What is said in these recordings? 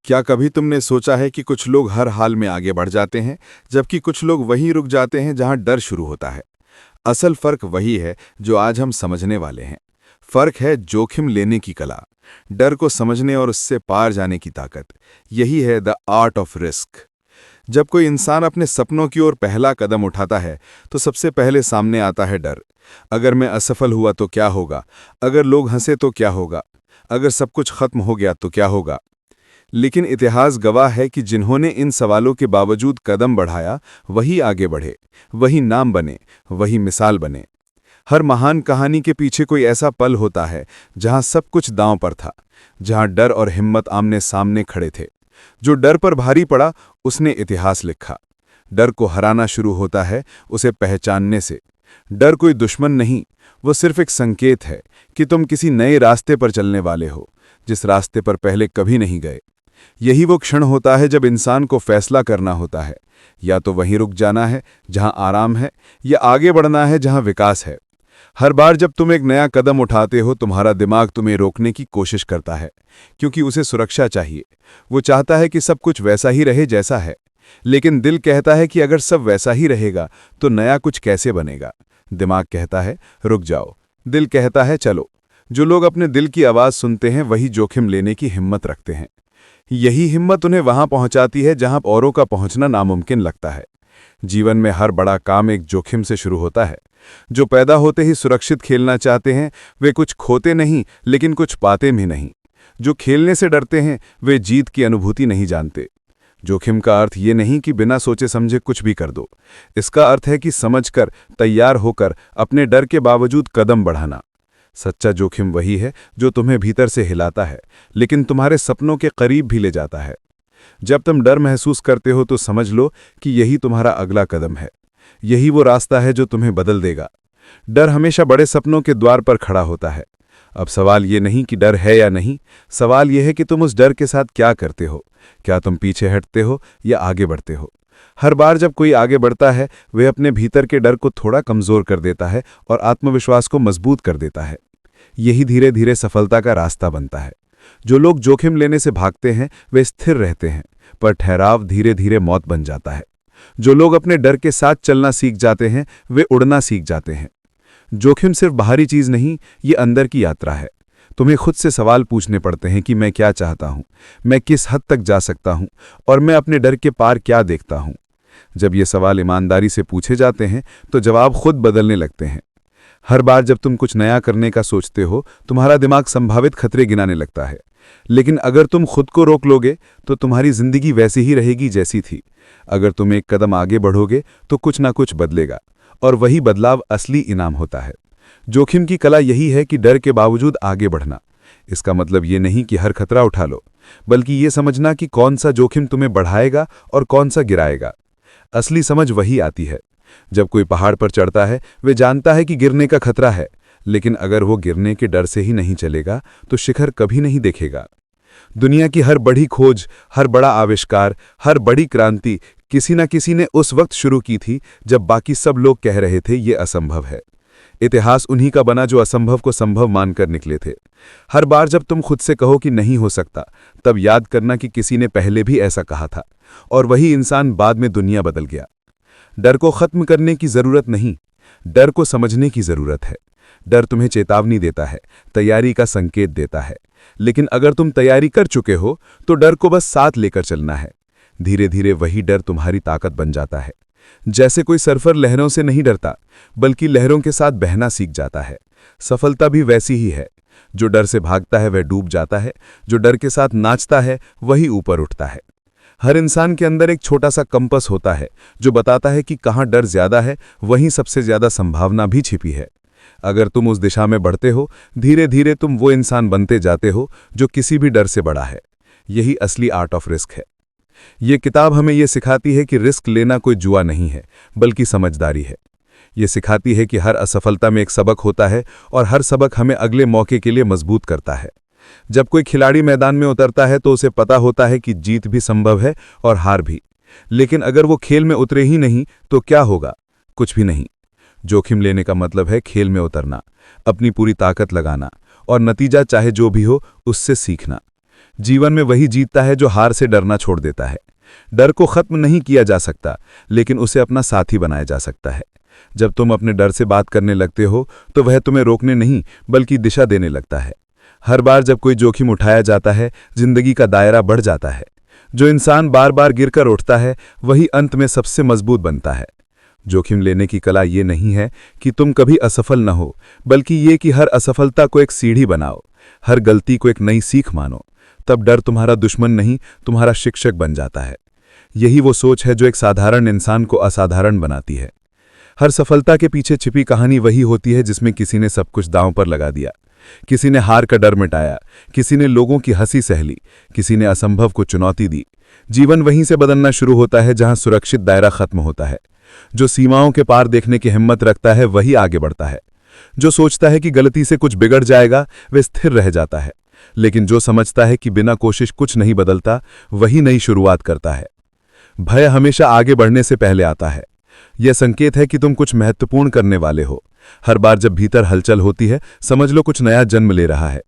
क्या कभी तुमने सोचा है कि कुछ लोग हर हाल में आगे बढ़ जाते हैं, जबकि कुछ लोग वहीं रुक जाते हैं जहां डर शुरू होता है। असल फर्क वही है जो आज हम समझने वाले हैं। फर्क है जोखिम लेने की कला, डर को समझने और उससे पार जाने की ताकत। यही है द आर्ट ऑफ रिस्क। जब कोई इंसान अपने सपनों की ओर पहला कदम उठाता है तो सबसे पहले सामने आता है डर। अगर मैं असफल हुआ तो क्या होगा? अगर लोग हंसे तो क्या होगा? अगर सब कुछ खत्म हो गया तो क्या होगा? लेकिन इतिहास गवाह है कि जिन्होंने इन सवालों के बावजूद कदम बढ़ाया, वही आगे बढ़े, वही नाम बने, वही मिसाल बने। हर महान कहानी के पीछे कोई ऐसा पल होता है जहां सब कुछ दांव पर था, जहां डर और हिम्मत आमने सामने खड़े थे। जो डर पर भारी पड़ा, उसने इतिहास लिखा। डर को हराना शुरू होता है उसे पहचानने से। डर कोई दुश्मन नहीं, वो सिर्फ एक संकेत है कि तुम किसी नए रास्ते पर चलने वाले हो, जिस रास्ते पर पहले कभी नहीं गए। यही वो क्षण होता है जब इंसान को फैसला करना होता है, या तो वहीं रुक जाना है जहां आराम है, या आगे बढ़ना है जहां विकास है। हर बार जब तुम एक नया कदम उठाते हो, तुम्हारा दिमाग तुम्हें रोकने की कोशिश करता है, क्योंकि उसे सुरक्षा चाहिए। वो चाहता है कि सब कुछ वैसा ही रहे जैसा है। लेकिन दिल कहता है कि अगर सब वैसा ही रहेगा तो नया कुछ कैसे बनेगा? दिमाग कहता है रुक जाओ, दिल कहता है चलो। जो लोग अपने दिल की आवाज़ सुनते हैं वही जोखिम लेने की हिम्मत रखते हैं। यही हिम्मत उन्हें वहां पहुंचाती है जहां औरों का पहुंचना नामुमकिन लगता है। जीवन में हर बड़ा काम एक जोखिम से शुरू होता है। जो पैदा होते ही सुरक्षित खेलना चाहते हैं, वे कुछ खोते नहीं, लेकिन कुछ पाते भी नहीं। जो खेलने से डरते हैं, वे जीत की अनुभूति नहीं जानते। जोखिम का अर्थ ये नहीं कि बिना सोचे समझे कुछ भी कर दो। इसका अर्थ है कि समझकर, तैयार होकर, अपने डर के बावजूद कदम बढ़ाना। सच्चा जोखिम वही है जो तुम्हें भीतर से हिलाता है, लेकिन तुम्हारे सपनों के करीब भी ले जाता है। जब तुम डर महसूस करते हो तो समझ लो कि यही तुम्हारा अगला कदम है। यही वो रास्ता है जो तुम्हें बदल देगा। डर हमेशा बड़े सपनों के द्वार पर खड़ा होता है। अब सवाल ये नहीं कि डर है या नहीं, सवाल यह है कि तुम उस डर के साथ क्या करते हो। क्या तुम पीछे हटते हो या आगे बढ़ते हो? हर बार जब कोई आगे बढ़ता है, वह अपने भीतर के डर को थोड़ा कमजोर कर देता है और आत्मविश्वास को मजबूत कर देता है। यही धीरे धीरे सफलता का रास्ता बनता है। जो लोग जोखिम लेने से भागते हैं वे स्थिर रहते हैं, पर ठहराव धीरे धीरे मौत बन जाता है। जो लोग अपने डर के साथ चलना सीख जाते हैं वे उड़ना सीख जाते हैं। जोखिम सिर्फ बाहरी चीज नहीं, ये अंदर की यात्रा है। तुम्हें खुद से सवाल पूछने पड़ते हैं कि मैं क्या चाहता हूं, मैं किस हद तक जा सकता हूं, और मैं अपने डर के पार क्या देखता हूं। जब ये सवाल ईमानदारी से पूछे जाते हैं तो जवाब खुद बदलने लगते हैं। हर बार जब तुम कुछ नया करने का सोचते हो, तुम्हारा दिमाग संभावित खतरे गिनाने लगता है। लेकिन अगर तुम खुद को रोक लोगे तो तुम्हारी जिंदगी वैसी ही रहेगी जैसी थी। अगर तुम एक कदम आगे बढ़ोगे तो कुछ ना कुछ बदलेगा, और वही बदलाव असली इनाम होता है। जोखिम की कला यही है कि डर के बावजूद आगे बढ़ना। इसका मतलब ये नहीं कि हर खतरा उठा लो, बल्कि ये समझना कि कौन सा जोखिम तुम्हें बढ़ाएगा और कौन सा गिराएगा। असली समझ वही आती है जब कोई पहाड़ पर चढ़ता है, वे जानता है कि गिरने का खतरा है, लेकिन अगर वो गिरने के डर से ही नहीं चलेगा तो शिखर कभी नहीं देखेगा। दुनिया की हर बड़ी खोज, हर बड़ा आविष्कार, हर बड़ी क्रांति किसी न किसी ने उस वक्त शुरू की थी जब बाकी सब लोग कह रहे थे ये असंभव है। इतिहास उन्हीं का बना जो असंभव को संभव मानकर निकले थे। हर बार जब तुम खुद से कहो कि नहीं हो सकता, तब याद करना कि किसी ने पहले भी ऐसा कहा था, और वही इंसान बाद में दुनिया बदल गया। डर को खत्म करने की जरूरत नहीं, डर को समझने की जरूरत है। डर तुम्हें चेतावनी देता है, तैयारी का संकेत देता है। लेकिन अगर तुम तैयारी कर चुके हो तो डर को बस साथ लेकर चलना है। धीरे धीरे वही डर तुम्हारी ताकत बन जाता है। जैसे कोई सर्फर लहरों से नहीं डरता, बल्कि लहरों के साथ बहना सीख जाता है। सफलता भी वैसी ही है। जो डर से भागता है वह डूब जाता है, जो डर के साथ नाचता है वही ऊपर उठता है। हर इंसान के अंदर एक छोटा सा कंपस होता है जो बताता है कि कहाँ डर ज्यादा है, वहीं सबसे ज्यादा संभावना भी छिपी है। अगर तुम उस दिशा में बढ़ते हो, धीरे धीरे तुम वो इंसान बनते जाते हो जो किसी भी डर से बड़ा है। यही असली आर्ट ऑफ रिस्क है। ये किताब हमें ये सिखाती है कि रिस्क लेना कोई जुआ नहीं है, बल्कि समझदारी है। ये सिखाती है कि हर असफलता में एक सबक होता है, और हर सबक हमें अगले मौके के लिए मजबूत करता है। जब कोई खिलाड़ी मैदान में उतरता है तो उसे पता होता है कि जीत भी संभव है और हार भी। लेकिन अगर वो खेल में उतरे ही नहीं तो क्या होगा? कुछ भी नहीं। जोखिम लेने का मतलब है खेल में उतरना, अपनी पूरी ताकत लगाना, और नतीजा चाहे जो भी हो उससे सीखना। जीवन में वही जीतता है जो हार से डरना छोड़ देता है। डर को खत्म नहीं किया जा सकता, लेकिन उसे अपना साथी बनाया जा सकता है। जब तुम अपने डर से बात करने लगते हो तो वह तुम्हें रोकने नहीं बल्कि दिशा देने लगता है। हर बार जब कोई जोखिम उठाया जाता है, जिंदगी का दायरा बढ़ जाता है। जो इंसान बार बार गिरकर उठता है वही अंत में सबसे मजबूत बनता है। जोखिम लेने की कला ये नहीं है कि तुम कभी असफल न हो, बल्कि ये कि हर असफलता को एक सीढ़ी बनाओ, हर गलती को एक नई सीख मानो। तब डर तुम्हारा दुश्मन नहीं, तुम्हारा शिक्षक बन जाता है। यही वो सोच है जो एक साधारण इंसान को असाधारण बनाती है। हर सफलता के पीछे छिपी कहानी वही होती है जिसमें किसी ने सब कुछ दांव पर लगा दिया। किसी ने हार का डर मिटाया, किसी ने लोगों की हंसी सह ली, किसी ने असंभव को चुनौती दी। जीवन वहीं से बदलना शुरू होता है जहां सुरक्षित दायरा खत्म होता है। जो सीमाओं के पार देखने की हिम्मत रखता है वही आगे बढ़ता है। जो सोचता है कि गलती से कुछ बिगड़ जाएगा वह स्थिर रह जाता है, लेकिन जो समझता है कि बिना कोशिश कुछ नहीं बदलता वही नई शुरुआत करता है। भय हमेशा आगे बढ़ने से पहले आता है। यह संकेत है कि तुम कुछ महत्वपूर्ण करने वाले हो। हर बार जब भीतर हलचल होती है, समझ लो कुछ नया जन्म ले रहा है।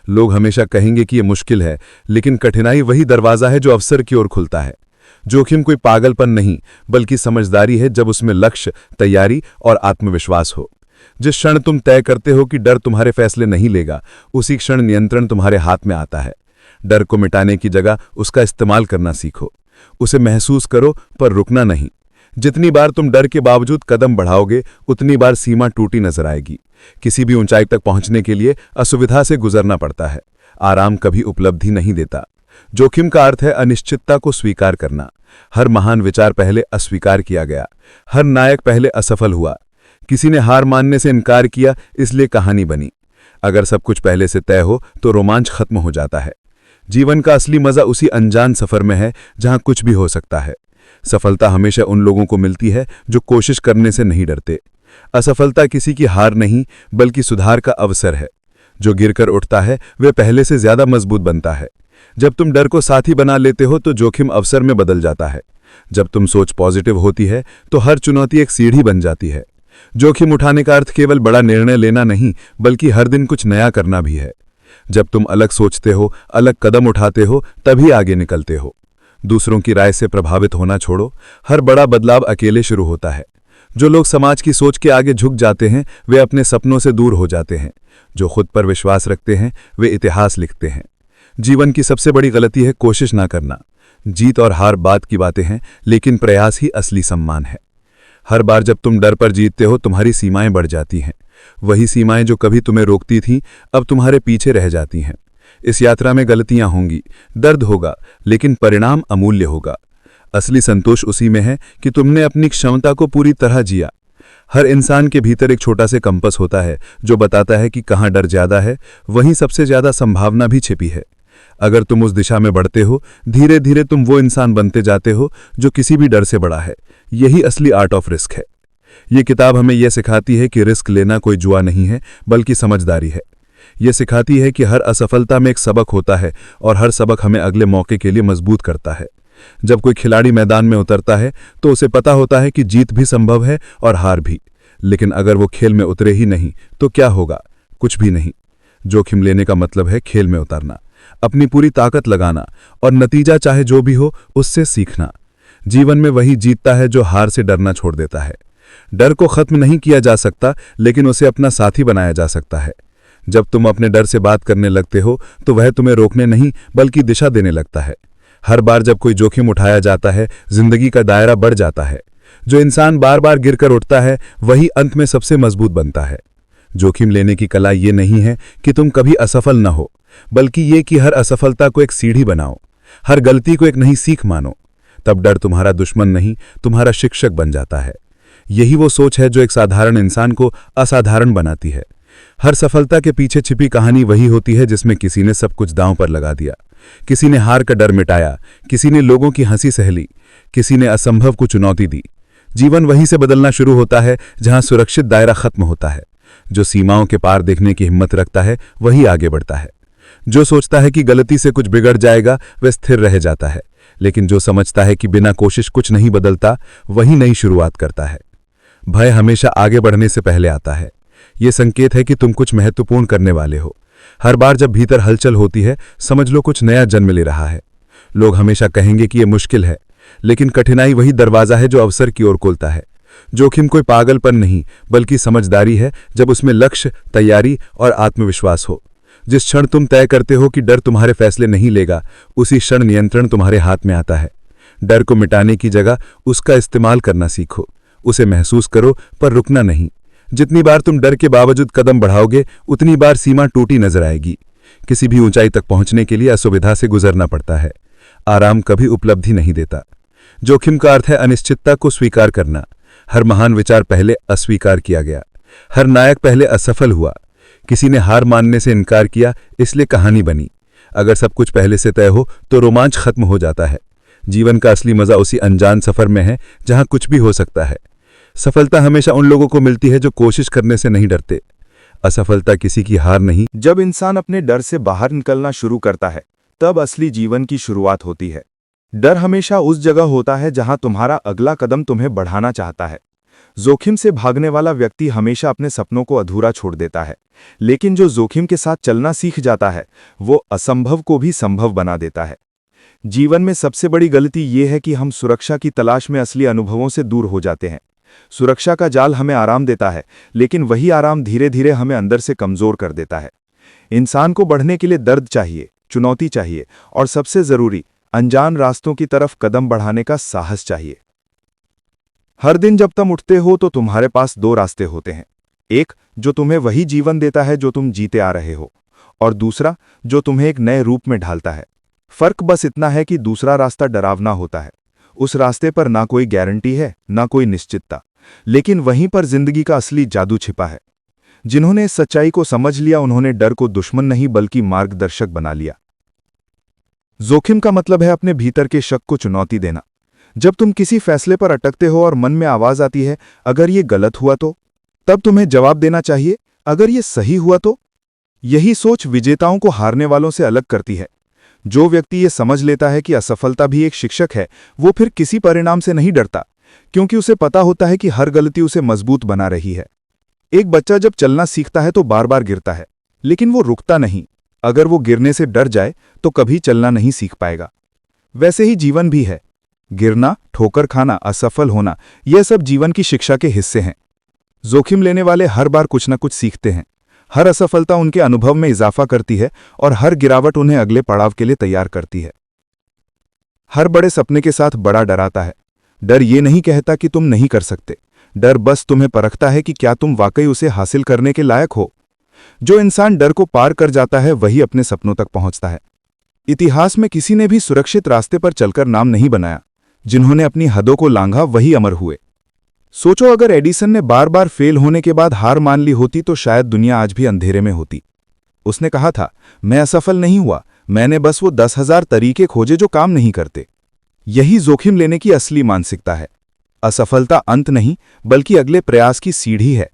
लोग हमेशा कहेंगे कि यह मुश्किल है, लेकिन कठिनाई वही दरवाजा है जो अवसर की ओर खुलता है। जोखिम कोई पागलपन नहीं, बल्कि समझदारी है जब उसमें लक्ष्य, तैयारी और आत्मविश्वास हो। जिस क्षण तुम तय करते हो कि डर तुम्हारे फैसले नहीं लेगा, उसी क्षण नियंत्रण तुम्हारे हाथ में आता है। डर को मिटाने की जगह उसका इस्तेमाल करना सीखो। उसे महसूस करो पर रुकना नहीं। जितनी बार तुम डर के बावजूद कदम बढ़ाओगे, उतनी बार सीमा टूटी नजर आएगी। किसी भी ऊंचाई तक पहुंचने के लिए असुविधा से गुजरना पड़ता है। आराम कभी उपलब्धि नहीं देता। जोखिम का अर्थ है अनिश्चितता को स्वीकार करना। हर महान विचार पहले अस्वीकार किया गया, हर नायक पहले असफल हुआ। किसी ने हार मानने से इनकार किया, इसलिए कहानी बनी। अगर सब कुछ पहले से तय हो तो रोमांच खत्म हो जाता है। जीवन का असली मजा उसी अनजान सफर में है जहां कुछ भी हो सकता है। सफलता हमेशा उन लोगों को मिलती है जो कोशिश करने से नहीं डरते। असफलता किसी की हार नहीं, बल्कि सुधार का अवसर है। जो गिरकर उठता है वह पहले से ज्यादा मजबूत बनता है। जब तुम डर को साथी बना लेते हो तो जोखिम अवसर में बदल जाता है। जब तुम सोच पॉजिटिव होती है तो हर चुनौती एक सीढ़ी बन जाती है। जोखिम उठाने का अर्थ केवल बड़ा निर्णय लेना नहीं, बल्कि हर दिन कुछ नया करना भी है। जब तुम अलग सोचते हो, अलग कदम उठाते हो, तभी आगे निकलते हो। दूसरों की राय से प्रभावित होना छोड़ो। हर बड़ा बदलाव अकेले शुरू होता है। जो लोग समाज की सोच के आगे झुक जाते हैं वे अपने सपनों से दूर हो जाते हैं। जो खुद पर विश्वास रखते हैं वे इतिहास लिखते हैं। जीवन की सबसे बड़ी गलती है कोशिश ना करना। जीत और हार बाद की बातें हैं, लेकिन प्रयास ही असली सम्मान है। हर बार जब तुम डर पर जीतते हो, तुम्हारी सीमाएं बढ़ जाती हैं। वही सीमाएं जो कभी तुम्हें रोकती थीं, अब तुम्हारे पीछे रह जाती हैं। इस यात्रा में गलतियां होंगी, दर्द होगा, लेकिन परिणाम अमूल्य होगा। असली संतोष उसी में है कि तुमने अपनी क्षमता को पूरी तरह जिया। हर इंसान के भीतर एक छोटा से कंपस होता है जो बताता है कि कहाँ डर ज्यादा है, वहीं सबसे ज्यादा संभावना भी छिपी है। अगर तुम उस दिशा में बढ़ते हो, धीरे धीरे तुम वो इंसान बनते जाते हो जो किसी भी डर से बड़ा है। यही असली आर्ट ऑफ रिस्क है। ये किताब हमें यह सिखाती है कि रिस्क लेना कोई जुआ नहीं है, बल्कि समझदारी है। यह सिखाती है कि हर असफलता में एक सबक होता है और हर सबक हमें अगले मौके के लिए मजबूत करता है। जब कोई खिलाड़ी मैदान में उतरता है तो उसे पता होता है कि जीत भी संभव है और हार भी, लेकिन अगर वो खेल में उतरे ही नहीं तो क्या होगा? कुछ भी नहीं। जोखिम लेने का मतलब है खेल में उतरना, अपनी पूरी ताकत लगाना और नतीजा चाहे जो भी हो उससे सीखना। जीवन में वही जीतता है जो हार से डरना छोड़ देता है। डर को खत्म नहीं किया जा सकता, लेकिन उसे अपना साथी बनाया जा सकता है। जब तुम अपने डर से बात करने लगते हो तो वह तुम्हें रोकने नहीं बल्कि दिशा देने लगता है। हर बार जब कोई जोखिम उठाया जाता है, जिंदगी का दायरा बढ़ जाता है। जो इंसान बार बार गिरकर उठता है वही अंत में सबसे मजबूत बनता है। जोखिम लेने की कला ये नहीं है कि तुम कभी असफल न हो, बल्कि ये कि हर असफलता को एक सीढ़ी बनाओ, हर गलती को एक नई सीख मानो। तब डर तुम्हारा दुश्मन नहीं, तुम्हारा शिक्षक बन जाता है। यही वो सोच है जो एक साधारण इंसान को असाधारण बनाती है। हर सफलता के पीछे छिपी कहानी वही होती है जिसमें किसी ने सब कुछ दांव पर लगा दिया। किसी ने हार का डर मिटाया, किसी ने लोगों की हंसी सह ली, किसी ने असंभव को चुनौती दी। जीवन वहीं से बदलना शुरू होता है जहां सुरक्षित दायरा खत्म होता है। जो सीमाओं के पार देखने की हिम्मत रखता है वही आगे बढ़ता है। जो सोचता है कि गलती से कुछ बिगड़ जाएगा वह स्थिर रह जाता है, लेकिन जो समझता है कि बिना कोशिश कुछ नहीं बदलता वही नई शुरुआत करता है। भय हमेशा आगे बढ़ने से पहले आता है। ये संकेत है कि तुम कुछ महत्वपूर्ण करने वाले हो। हर बार जब भीतर हलचल होती है, समझ लो कुछ नया जन्म ले रहा है। लोग हमेशा कहेंगे कि यह मुश्किल है, लेकिन कठिनाई वही दरवाजा है जो अवसर की ओर खोलता है। जोखिम कोई पागलपन नहीं, बल्कि समझदारी है, जब उसमें लक्ष्य, तैयारी और आत्मविश्वास हो। जिस क्षण तुम तय करते हो कि डर तुम्हारे फैसले नहीं लेगा, उसी क्षण नियंत्रण तुम्हारे हाथ में आता है। डर को मिटाने की जगह उसका इस्तेमाल करना सीखो। उसे महसूस करो, पर रुकना नहीं। जितनी बार तुम डर के बावजूद कदम बढ़ाओगे, उतनी बार सीमा टूटी नजर आएगी। किसी भी ऊंचाई तक पहुंचने के लिए असुविधा से गुजरना पड़ता है। आराम कभी उपलब्धि नहीं देता। जोखिम का अर्थ है अनिश्चितता को स्वीकार करना। हर महान विचार पहले अस्वीकार किया गया। हर नायक पहले असफल हुआ। किसी ने हार मानने से इनकार किया, इसलिए कहानी बनी। अगर सब कुछ पहले से तय हो तो रोमांच खत्म हो जाता है। जीवन का असली मजा उसी अनजान सफर में है जहां कुछ भी हो सकता है। सफलता हमेशा उन लोगों को मिलती है जो कोशिश करने से नहीं डरते। असफलता किसी की हार नहीं। जब इंसान अपने डर से बाहर निकलना शुरू करता है, तब असली जीवन की शुरुआत होती है। डर हमेशा उस जगह होता है जहां तुम्हारा अगला कदम तुम्हें बढ़ाना चाहता है। जोखिम से भागने वाला व्यक्ति हमेशा अपने सपनों को अधूरा छोड़ देता है, लेकिन जो जोखिम के साथ चलना सीख जाता है, वो असंभव को भी संभव बना देता है। जीवन में सबसे बड़ी गलती ये है कि हम सुरक्षा की तलाश में असली अनुभवों से दूर हो जाते हैं। सुरक्षा का जाल हमें आराम देता है, लेकिन वही आराम धीरे धीरे हमें अंदर से कमजोर कर देता है। इंसान को बढ़ने के लिए दर्द चाहिए, चुनौती चाहिए, और सबसे जरूरी, अनजान रास्तों की तरफ कदम बढ़ाने का साहस चाहिए। हर दिन जब तुम उठते हो तो तुम्हारे पास दो रास्ते होते हैं। एक जो तुम्हें वही जीवन देता है जो तुम जीते आ रहे हो, और दूसरा जो तुम्हें एक नए रूप में ढालता है। फर्क बस इतना है कि दूसरा रास्ता डरावना होता है। उस रास्ते पर ना कोई गारंटी है, ना कोई निश्चितता, लेकिन वहीं पर जिंदगी का असली जादू छिपा है। जिन्होंने इस सच्चाई को समझ लिया, उन्होंने डर को दुश्मन नहीं बल्कि मार्गदर्शक बना लिया। जोखिम का मतलब है अपने भीतर के शक को चुनौती देना। जब तुम किसी फैसले पर अटकते हो और मन में आवाज आती है, अगर ये गलत हुआ तो, तब तुम्हें जवाब देना चाहिए, अगर ये सही हुआ तो। यही सोच विजेताओं को हारने वालों से अलग करती है। जो व्यक्ति ये समझ लेता है कि असफलता भी एक शिक्षक है, वो फिर किसी परिणाम से नहीं डरता, क्योंकि उसे पता होता है कि हर गलती उसे मजबूत बना रही है। एक बच्चा जब चलना सीखता है तो बार बार गिरता है, लेकिन वो रुकता नहीं। अगर वो गिरने से डर जाए तो कभी चलना नहीं सीख पाएगा। वैसे ही जीवन भी है। गिरना, ठोकर खाना, असफल होना, यह सब जीवन की शिक्षा के हिस्से हैं। जोखिम लेने वाले हर बार कुछ न कुछ सीखते हैं। हर असफलता उनके अनुभव में इजाफा करती है, और हर गिरावट उन्हें अगले पड़ाव के लिए तैयार करती है। हर बड़े सपने के साथ बड़ा डराता है। डर ये नहीं कहता कि तुम नहीं कर सकते। डर बस तुम्हें परखता है कि क्या तुम वाकई उसे हासिल करने के लायक हो। जो इंसान डर को पार कर जाता है, वही अपने सपनों तक पहुंचता है। इतिहास में किसी ने भी सुरक्षित रास्ते पर चलकर नाम नहीं बनाया। जिन्होंने अपनी हदों को लांघा, वही अमर हुए। सोचो, अगर एडिसन ने बार बार फेल होने के बाद हार मान ली होती तो शायद दुनिया आज भी अंधेरे में होती। उसने कहा था, मैं असफल नहीं हुआ, मैंने बस वो 10,000 तरीके खोजे जो काम नहीं करते। यही जोखिम लेने की असली मानसिकता है। असफलता अंत नहीं, बल्कि अगले प्रयास की सीढ़ी है।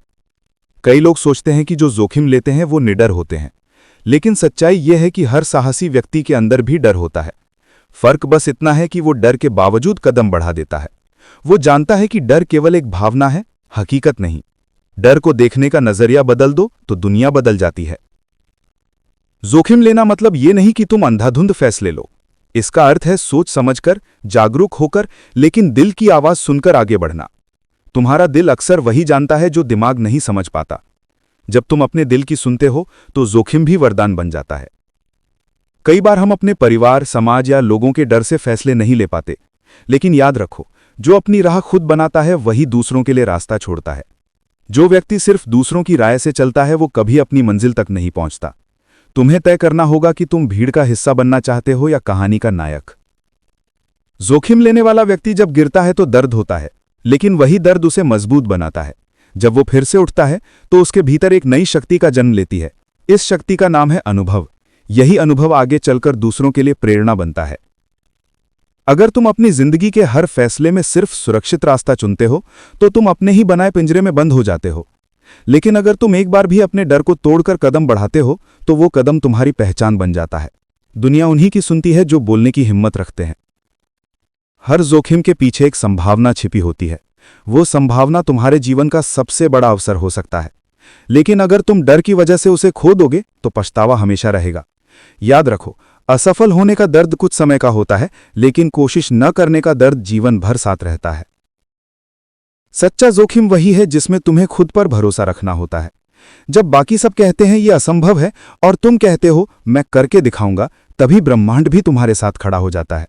कई लोग सोचते हैं कि जो जोखिम लेते हैं वो निडर होते हैं, लेकिन सच्चाई यह है कि हर साहसी व्यक्ति के अंदर भी डर होता है। फर्क बस इतना है कि वो डर के बावजूद कदम बढ़ा देता है। वो जानता है कि डर केवल एक भावना है, हकीकत नहीं। डर को देखने का नजरिया बदल दो तो दुनिया बदल जाती है। जोखिम लेना मतलब ये नहीं कि तुम अंधाधुंध फैसले लो। इसका अर्थ है सोच समझकर, जागरूक होकर, लेकिन दिल की आवाज सुनकर आगे बढ़ना। तुम्हारा दिल अक्सर वही जानता है जो दिमाग नहीं समझ पाता। जब तुम अपने दिल की सुनते हो तो जोखिम भी वरदान बन जाता है। कई बार हम अपने परिवार, समाज या लोगों के डर से फैसले नहीं ले पाते, लेकिन याद रखो, जो अपनी राह खुद बनाता है वही दूसरों के लिए रास्ता छोड़ता है। जो व्यक्ति सिर्फ दूसरों की राय से चलता है वो कभी अपनी मंजिल तक नहीं पहुंचता। तुम्हें तय करना होगा कि तुम भीड़ का हिस्सा बनना चाहते हो या कहानी का नायक। जोखिम लेने वाला व्यक्ति जब गिरता है तो दर्द होता है, लेकिन वही दर्द उसे मजबूत बनाता है। जब वो फिर से उठता है तो उसके भीतर एक नई शक्ति का जन्म लेती है। इस शक्ति का नाम है अनुभव। यही अनुभव आगे चलकर दूसरों के लिए प्रेरणा बनता है। अगर तुम अपनी जिंदगी के हर फैसले में सिर्फ सुरक्षित रास्ता चुनते हो तो तुम अपने ही बनाए पिंजरे में बंद हो जाते हो। लेकिन अगर तुम एक बार भी अपने डर को तोड़कर कदम बढ़ाते हो तो वो कदम तुम्हारी पहचान बन जाता है। दुनिया उन्हीं की सुनती है जो बोलने की हिम्मत रखते हैं। हर जोखिम के पीछे एक संभावना छिपी होती है। वो संभावना तुम्हारे जीवन का सबसे बड़ा अवसर हो सकता है। लेकिन अगर तुम डर की वजह से उसे खो दोगे तो पछतावा हमेशा रहेगा। याद रखो, असफल होने का दर्द कुछ समय का होता है, लेकिन कोशिश न करने का दर्द जीवन भर साथ रहता है। सच्चा जोखिम वही है जिसमें तुम्हें खुद पर भरोसा रखना होता है। जब बाकी सब कहते हैं ये असंभव है और तुम कहते हो मैं करके दिखाऊंगा, तभी ब्रह्मांड भी तुम्हारे साथ खड़ा हो जाता है।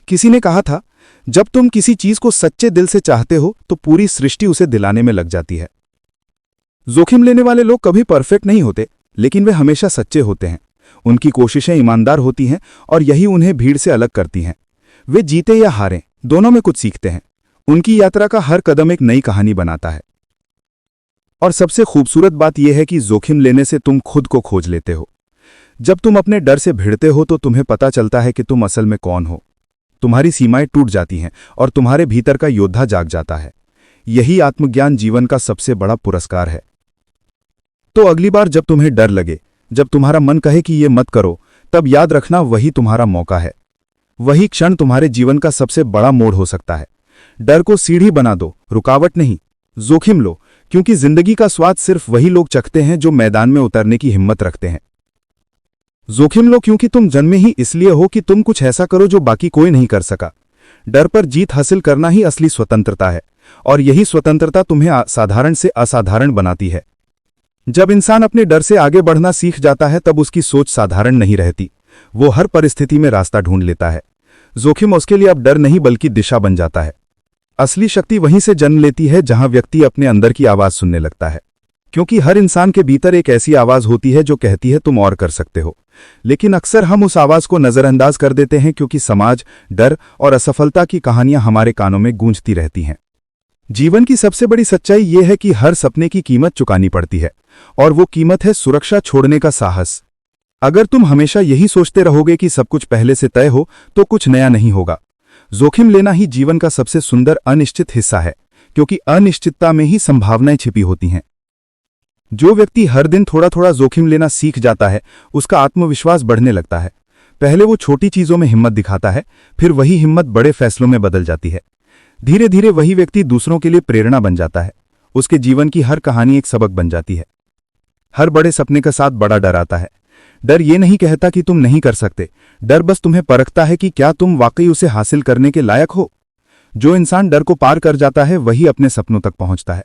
किसी ने कहा था, जब तुम किसी चीज को सच्चे दिल से चाहते हो तो पूरी सृष्टि उसे दिलाने में लग जाती है। जोखिम लेने वाले लोग कभी परफेक्ट नहीं होते, लेकिन वे हमेशा सच्चे होते हैं। उनकी कोशिशें ईमानदार होती हैं और यही उन्हें भीड़ से अलग करती हैं। वे जीते या हारें, दोनों में कुछ सीखते हैं। उनकी यात्रा का हर कदम एक नई कहानी बनाता है। और सबसे खूबसूरत बात यह है कि जोखिम लेने से तुम खुद को खोज लेते हो। जब तुम अपने डर से भिड़ते हो तो तुम्हें पता चलता है कि तुम असल में कौन हो। तुम्हारी सीमाएं टूट जाती हैं और तुम्हारे भीतर का योद्धा जाग जाता है। यही आत्मज्ञान जीवन का सबसे बड़ा पुरस्कार है। तो अगली बार जब तुम्हें डर लगे, जब तुम्हारा मन कहे कि ये मत करो, तब याद रखना वही तुम्हारा मौका है। वही क्षण तुम्हारे जीवन का सबसे बड़ा मोड़ हो सकता है। डर को सीढ़ी बना दो, रुकावट नहीं। जोखिम लो, क्योंकि जिंदगी का स्वाद सिर्फ वही लोग चखते हैं जो मैदान में उतरने की हिम्मत रखते हैं। जोखिम लो क्योंकि तुम जन्मे ही इसलिए हो कि तुम कुछ ऐसा करो जो बाकी कोई नहीं कर सका। डर पर जीत हासिल करना ही असली स्वतंत्रता है, और यही स्वतंत्रता तुम्हें साधारण से असाधारण बनाती है। जब इंसान अपने डर से आगे बढ़ना सीख जाता है तब उसकी सोच साधारण नहीं रहती। वो हर परिस्थिति में रास्ता ढूंढ लेता है। जोखिम उसके लिए अब डर नहीं बल्कि दिशा बन जाता है। असली शक्ति वहीं से जन्म लेती है जहां व्यक्ति अपने अंदर की आवाज सुनने लगता है। क्योंकि हर इंसान के भीतर एक ऐसी आवाज होती है जो कहती है तुम और कर सकते हो। लेकिन अक्सर हम उस आवाज को नजरअंदाज कर देते हैं क्योंकि समाज, डर और असफलता की कहानियां हमारे कानों में गूंजती रहती हैं। जीवन की सबसे बड़ी सच्चाई यह है कि हर सपने की कीमत चुकानी पड़ती है, और वो कीमत है सुरक्षा छोड़ने का साहस। अगर तुम हमेशा यही सोचते रहोगे कि सब कुछ पहले से तय हो तो कुछ नया नहीं होगा। जोखिम लेना ही जीवन का सबसे सुंदर अनिश्चित हिस्सा है, क्योंकि अनिश्चितता में ही संभावनाएं छिपी होती हैं। जो व्यक्ति हर दिन थोड़ा थोड़ा जोखिम लेना सीख जाता है, उसका आत्मविश्वास बढ़ने लगता है। पहले वो छोटी चीजों में हिम्मत दिखाता है, फिर वही हिम्मत बड़े फैसलों में बदल जाती है। धीरे धीरे वही व्यक्ति दूसरों के लिए प्रेरणा बन जाता है। उसके जीवन की हर कहानी एक सबक बन जाती है। हर बड़े सपने के साथ बड़ा डर आता है। डर ये नहीं कहता कि तुम नहीं कर सकते, डर बस तुम्हें परखता है कि क्या तुम वाकई उसे हासिल करने के लायक हो। जो इंसान डर को पार कर जाता है वही अपने सपनों तक पहुंचता है।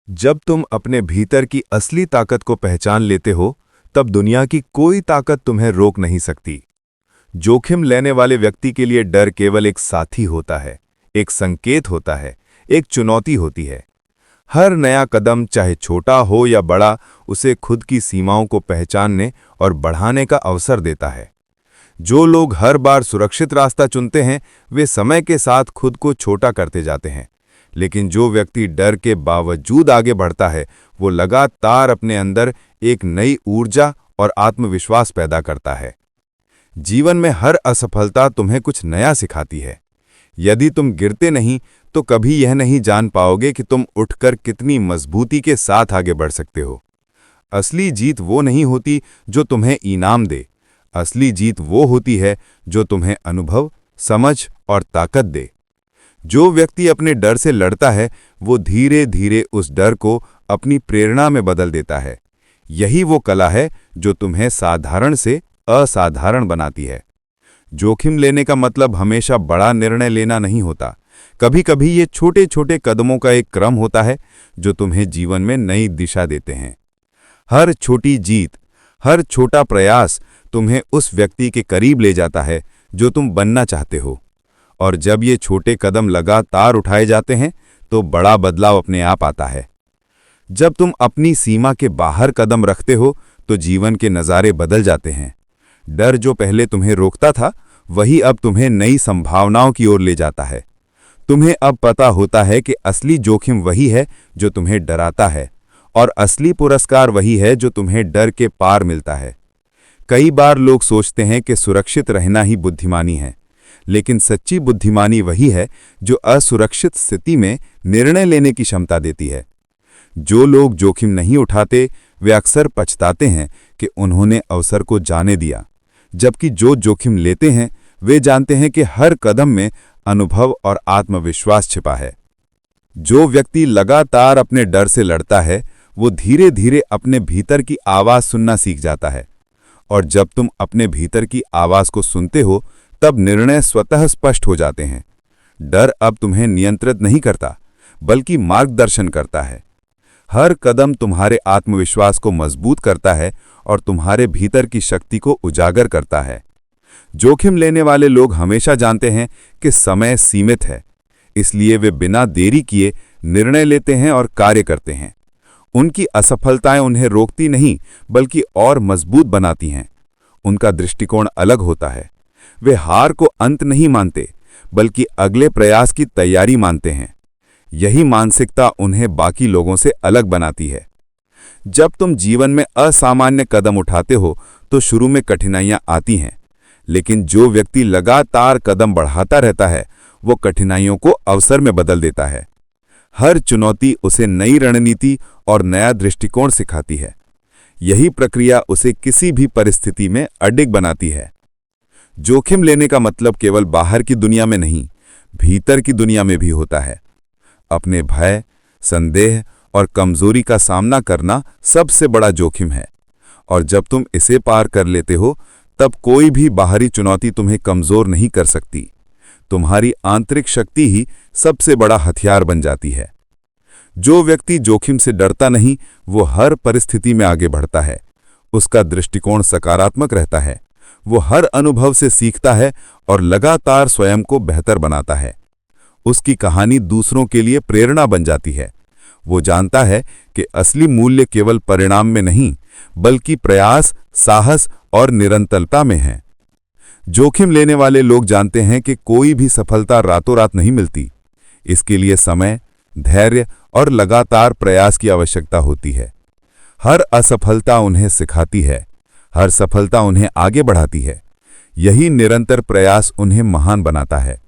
जब तुम अपने भीतर की असली ताकत को पहचान लेते हो, तब दुनिया की कोई ताकत तुम्हें रोक नहीं सकती। जोखिम लेने वाले व्यक्ति के लिए डर केवल एक साथी होता है, एक संकेत होता है, एक चुनौती होती है। हर नया कदम, चाहे छोटा हो या बड़ा, उसे खुद की सीमाओं को पहचानने और बढ़ाने का अवसर देता है। जो लोग हर बार सुरक्षित रास्ता चुनते हैं, वे समय के साथ खुद को छोटा करते जाते हैं। लेकिन जो व्यक्ति डर के बावजूद आगे बढ़ता है, वो लगातार अपने अंदर एक नई ऊर्जा और आत्मविश्वास पैदा करता है। जीवन में हर असफलता तुम्हें कुछ नया सिखाती है। यदि तुम गिरते नहीं, तो कभी यह नहीं जान पाओगे कि तुम उठकर कितनी मजबूती के साथ आगे बढ़ सकते हो। असली जीत वो नहीं होती जो तुम्हें इनाम दे। असली जीत वो होती है जो तुम्हें अनुभव, समझ और ताकत दे। जो व्यक्ति अपने डर से लड़ता है वो धीरे धीरे उस डर को अपनी प्रेरणा में बदल देता है। यही वो कला है जो तुम्हें साधारण से असाधारण बनाती है। जोखिम लेने का मतलब हमेशा बड़ा निर्णय लेना नहीं होता। कभी कभी ये छोटे छोटे कदमों का एक क्रम होता है जो तुम्हें जीवन में नई दिशा देते हैं। हर छोटी जीत, हर छोटा प्रयास तुम्हें उस व्यक्ति के करीब ले जाता है जो तुम बनना चाहते हो। और जब ये छोटे कदम लगातार उठाए जाते हैं तो बड़ा बदलाव अपने आप आता है। जब तुम अपनी सीमा के बाहर कदम रखते हो तो जीवन के नज़ारे बदल जाते हैं। डर जो पहले तुम्हें रोकता था वही अब तुम्हें नई संभावनाओं की ओर ले जाता है। तुम्हें अब पता होता है कि असली जोखिम वही है जो तुम्हें डराता है और असली पुरस्कार वही है जो तुम्हें डर के पार मिलता है। कई बार लोग सोचते हैं कि सुरक्षित रहना ही बुद्धिमानी है, लेकिन सच्ची बुद्धिमानी वही है जो असुरक्षित स्थिति में निर्णय लेने की क्षमता देती है। जो लोग जोखिम नहीं उठाते वे अक्सर पछताते हैं कि उन्होंने अवसर को जाने दिया, जबकि जो जोखिम लेते हैं वे जानते हैं कि हर कदम में अनुभव और आत्मविश्वास छिपा है। जो व्यक्ति लगातार अपने डर से लड़ता है वो धीरे धीरे अपने भीतर की आवाज़ सुनना सीख जाता है। और जब तुम अपने भीतर की आवाज़ को सुनते हो तब निर्णय स्वतः स्पष्ट हो जाते हैं। डर अब तुम्हें नियंत्रित नहीं करता बल्कि मार्गदर्शन करता है। हर कदम तुम्हारे आत्मविश्वास को मजबूत करता है और तुम्हारे भीतर की शक्ति को उजागर करता है। जोखिम लेने वाले लोग हमेशा जानते हैं कि समय सीमित है, इसलिए वे बिना देरी किए निर्णय लेते हैं और कार्य करते हैं। उनकी असफलताएं उन्हें रोकती नहीं बल्कि और मजबूत बनाती हैं। उनका दृष्टिकोण अलग होता है। वे हार को अंत नहीं मानते बल्कि अगले प्रयास की तैयारी मानते हैं। यही मानसिकता उन्हें बाकी लोगों से अलग बनाती है। जब तुम जीवन में असामान्य कदम उठाते हो तो शुरू में कठिनाइयां आती हैं, लेकिन जो व्यक्ति लगातार कदम बढ़ाता रहता है वो कठिनाइयों को अवसर में बदल देता है। हर चुनौती उसे नई रणनीति और नया दृष्टिकोण सिखाती है। यही प्रक्रिया उसे किसी भी परिस्थिति में अडिग बनाती है। जोखिम लेने का मतलब केवल बाहर की दुनिया में नहीं, भीतर की दुनिया में भी होता है। अपने भय, संदेह और कमजोरी का सामना करना सबसे बड़ा जोखिम है। और जब तुम इसे पार कर लेते हो तब कोई भी बाहरी चुनौती तुम्हें कमजोर नहीं कर सकती। तुम्हारी आंतरिक शक्ति ही सबसे बड़ा हथियार बन जाती है। जो व्यक्ति जोखिम से डरता नहीं वो हर परिस्थिति में आगे बढ़ता है। उसका दृष्टिकोण सकारात्मक रहता है। वो हर अनुभव से सीखता है और लगातार स्वयं को बेहतर बनाता है। उसकी कहानी दूसरों के लिए प्रेरणा बन जाती है। वो जानता है कि असली मूल्य केवल परिणाम में नहीं बल्कि प्रयास, साहस और निरंतरता में है। जोखिम लेने वाले लोग जानते हैं कि कोई भी सफलता रातों रात नहीं मिलती। इसके लिए समय, धैर्य और लगातार प्रयास की आवश्यकता होती है। हर असफलता उन्हें सिखाती है, हर सफलता उन्हें आगे बढ़ाती है। यही निरंतर प्रयास उन्हें महान बनाता है।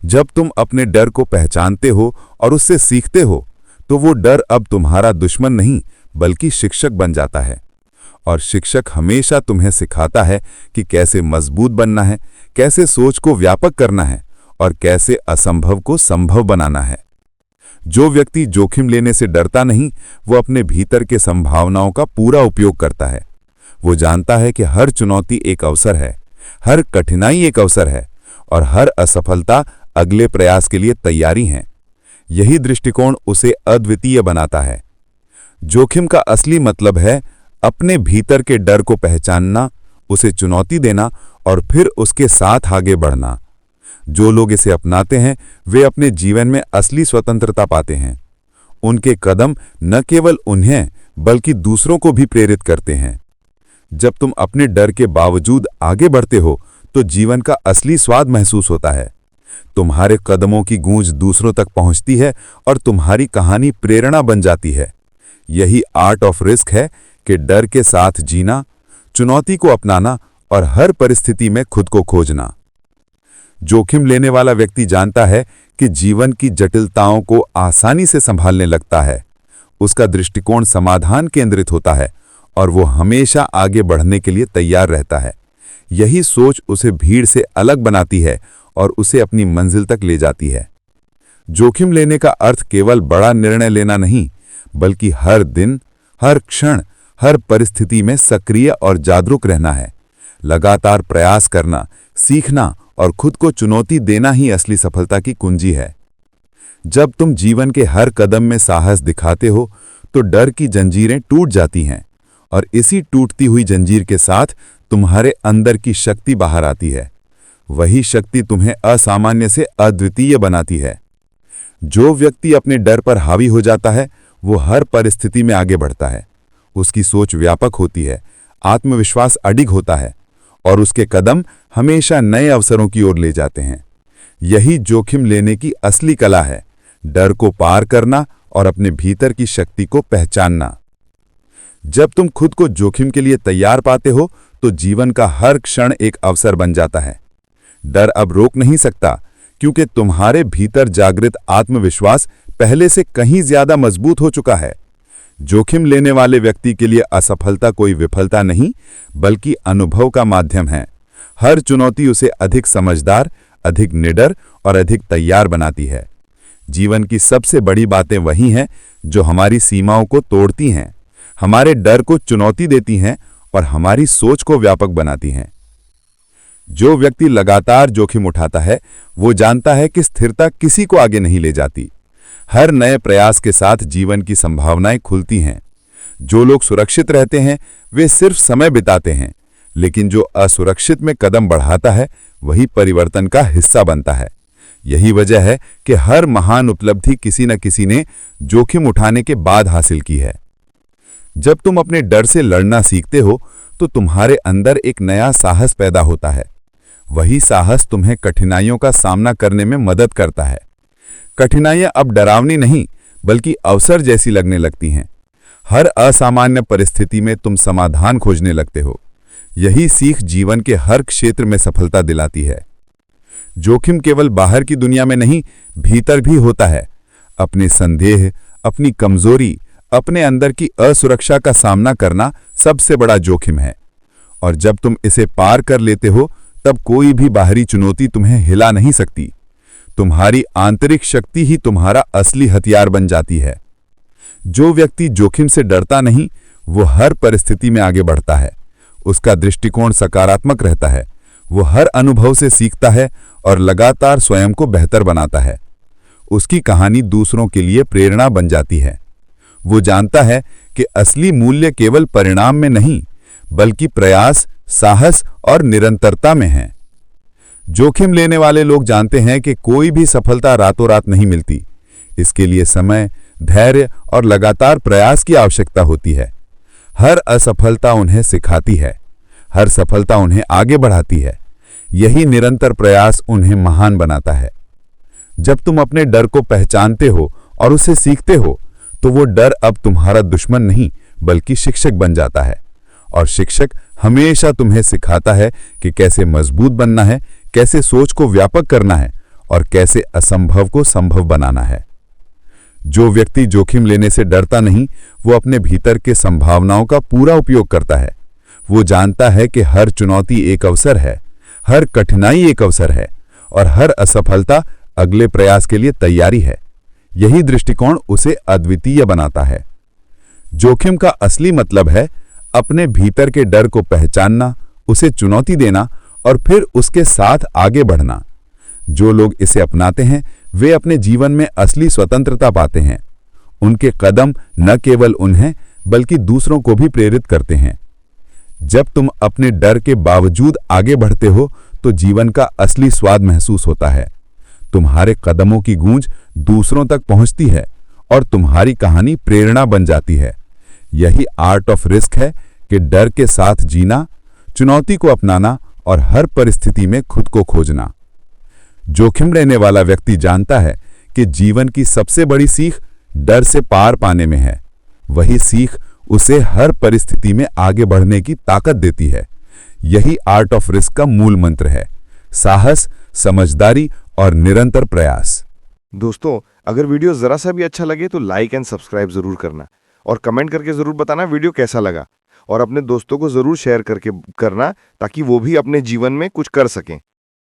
जब तुम अपने डर को पहचानते हो और उससे सीखते हो तो वो डर अब तुम्हारा दुश्मन नहीं बल्कि शिक्षक बन जाता है। और शिक्षक हमेशा तुम्हें सिखाता है कि कैसे मजबूत बनना है, कैसे सोच को व्यापक करना है और कैसे असंभव को संभव बनाना है। जो व्यक्ति जोखिम लेने से डरता नहीं वो अपने भीतर के संभावनाओं का पूरा उपयोग करता है। वो जानता है कि हर चुनौती एक अवसर है, हर कठिनाई एक अवसर है और हर असफलता अगले प्रयास के लिए तैयारी है। यही दृष्टिकोण उसे अद्वितीय बनाता है। जोखिम का असली मतलब है अपने भीतर के डर को पहचानना, उसे चुनौती देना और फिर उसके साथ आगे बढ़ना। जो लोग इसे अपनाते हैं वे अपने जीवन में असली स्वतंत्रता पाते हैं। उनके कदम न केवल उन्हें बल्कि दूसरों को भी प्रेरित करते हैं। जब तुम अपने डर के बावजूद आगे बढ़ते हो तो जीवन का असली स्वाद महसूस होता है। तुम्हारे कदमों की गूंज दूसरों तक पहुंचती है और तुम्हारी कहानी प्रेरणा बन जाती है। यही आर्ट ऑफ रिस्क है कि डर के साथ जीना, चुनौती को अपनाना और हर परिस्थिति में खुद को खोजना। जोखिम लेने वाला व्यक्ति जानता है कि जीवन की जटिलताओं को आसानी से संभालने लगता है। उसका दृष्टिकोण समाधान केंद्रित होता है और वो हमेशा आगे बढ़ने के लिए तैयार रहता है। यही सोच उसे भीड़ से अलग बनाती है और उसे अपनी मंजिल तक ले जाती है। जोखिम लेने का अर्थ केवल बड़ा निर्णय लेना नहीं, बल्कि हर दिन, हर क्षण, हर परिस्थिति में सक्रिय और जागरूक रहना है। लगातार प्रयास करना, सीखना और खुद को चुनौती देना ही असली सफलता की कुंजी है। जब तुम जीवन के हर कदम में साहस दिखाते हो तो डर की जंजीरें टूट जाती हैं और इसी टूटती हुई जंजीर के साथ तुम्हारे अंदर की शक्ति बाहर आती है। वही शक्ति तुम्हें असामान्य से अद्वितीय बनाती है। जो व्यक्ति अपने डर पर हावी हो जाता है वो हर परिस्थिति में आगे बढ़ता है। उसकी सोच व्यापक होती है, आत्मविश्वास अडिग होता है और उसके कदम हमेशा नए अवसरों की ओर ले जाते हैं। यही जोखिम लेने की असली कला है, डर को पार करना और अपने भीतर की शक्ति को पहचानना। जब तुम खुद को जोखिम के लिए तैयार पाते हो तो जीवन का हर क्षण एक अवसर बन जाता है। डर अब रोक नहीं सकता, क्योंकि तुम्हारे भीतर जागृत आत्मविश्वास पहले से कहीं ज्यादा मजबूत हो चुका है। जोखिम लेने वाले व्यक्ति के लिए असफलता कोई विफलता नहीं, बल्कि अनुभव का माध्यम है। हर चुनौती उसे अधिक समझदार, अधिक निडर और अधिक तैयार बनाती है। जीवन की सबसे बड़ी बातें वही हैं जो हमारी सीमाओं को तोड़ती हैं, हमारे डर को चुनौती देती हैं और हमारी सोच को व्यापक बनाती हैं। जो व्यक्ति लगातार जोखिम उठाता है वो जानता है कि स्थिरता किसी को आगे नहीं ले जाती। हर नए प्रयास के साथ जीवन की संभावनाएं खुलती हैं। जो लोग सुरक्षित रहते हैं वे सिर्फ समय बिताते हैं, लेकिन जो असुरक्षित में कदम बढ़ाता है वही परिवर्तन का हिस्सा बनता है। यही वजह है कि हर महान उपलब्धि किसी न किसी ने जोखिम उठाने के बाद हासिल की है। जब तुम अपने डर से लड़ना सीखते हो तो तुम्हारे अंदर एक नया साहस पैदा होता है। वही साहस तुम्हें कठिनाइयों का सामना करने में मदद करता है। कठिनाइयां अब डरावनी नहीं, बल्कि अवसर जैसी लगने लगती हैं। हर असामान्य परिस्थिति में तुम समाधान खोजने लगते हो। यही सीख जीवन के हर क्षेत्र में सफलता दिलाती है। जोखिम केवल बाहर की दुनिया में नहीं, भीतर भी होता है। अपने संदेह, अपनी कमजोरी, अपने अंदर की असुरक्षा का सामना करना सबसे बड़ा जोखिम है। और जब तुम इसे पार कर लेते हो तब कोई भी बाहरी चुनौती तुम्हें हिला नहीं सकती। तुम्हारी आंतरिक शक्ति ही तुम्हारा असली हथियार बन जाती है। जो व्यक्ति जोखिम से डरता नहीं वो हर परिस्थिति में आगे बढ़ता है। उसका दृष्टिकोण सकारात्मक रहता है। वो हर अनुभव से सीखता है और लगातार स्वयं को बेहतर बनाता है। उसकी कहानी दूसरों के लिए प्रेरणा बन जाती है। वो जानता है कि असली मूल्य केवल परिणाम में नहीं, बल्कि प्रयास, साहस और निरंतरता में है। जोखिम लेने वाले लोग जानते हैं कि कोई भी सफलता रातों रात नहीं मिलती। इसके लिए समय, धैर्य और लगातार प्रयास की आवश्यकता होती है। हर असफलता उन्हें सिखाती है, हर सफलता उन्हें आगे बढ़ाती है। यही निरंतर प्रयास उन्हें महान बनाता है। जब तुम अपने डर को पहचानते हो और उसे सीखते हो तो वो डर अब तुम्हारा दुश्मन नहीं, बल्कि शिक्षक बन जाता है। और शिक्षक हमेशा तुम्हें सिखाता है कि कैसे मजबूत बनना है, कैसे सोच को व्यापक करना है और कैसे असंभव को संभव बनाना है। जो व्यक्ति जोखिम लेने से डरता नहीं वो अपने भीतर के संभावनाओं का पूरा उपयोग करता है। वो जानता है कि हर चुनौती एक अवसर है, हर कठिनाई एक अवसर है और हर असफलता अगले प्रयास के लिए तैयारी है। यही दृष्टिकोण उसे अद्वितीय बनाता है। जोखिम का असली मतलब है अपने भीतर के डर को पहचानना, उसे चुनौती देना और फिर उसके साथ आगे बढ़ना। जो लोग इसे अपनाते हैं वे अपने जीवन में असली स्वतंत्रता पाते हैं। उनके कदम न केवल उन्हें बल्कि दूसरों को भी प्रेरित करते हैं। जब तुम अपने डर के बावजूद आगे बढ़ते हो तो जीवन का असली स्वाद महसूस होता है। तुम्हारे कदमों की गूंज दूसरों तक पहुंचती है और तुम्हारी कहानी प्रेरणा बन जाती है। यही आर्ट ऑफ रिस्क है कि डर के साथ जीना, चुनौती को अपनाना और हर परिस्थिति में खुद को खोजना। जोखिम लेने वाला व्यक्ति जानता है कि जीवन की सबसे बड़ी सीख डर से पार पाने में है। वही सीख उसे हर परिस्थिति में आगे बढ़ने की ताकत देती है। यही आर्ट ऑफ रिस्क का मूल मंत्र है, साहस, समझदारी और निरंतर प्रयास। दोस्तों, अगर वीडियो जरा सा भी अच्छा लगे तो लाइक एंड सब्सक्राइब जरूर करना और कमेंट करके जरूर बताना वीडियो कैसा लगा और अपने दोस्तों को जरूर शेयर करके करना ताकि वो भी अपने जीवन में कुछ कर सकें।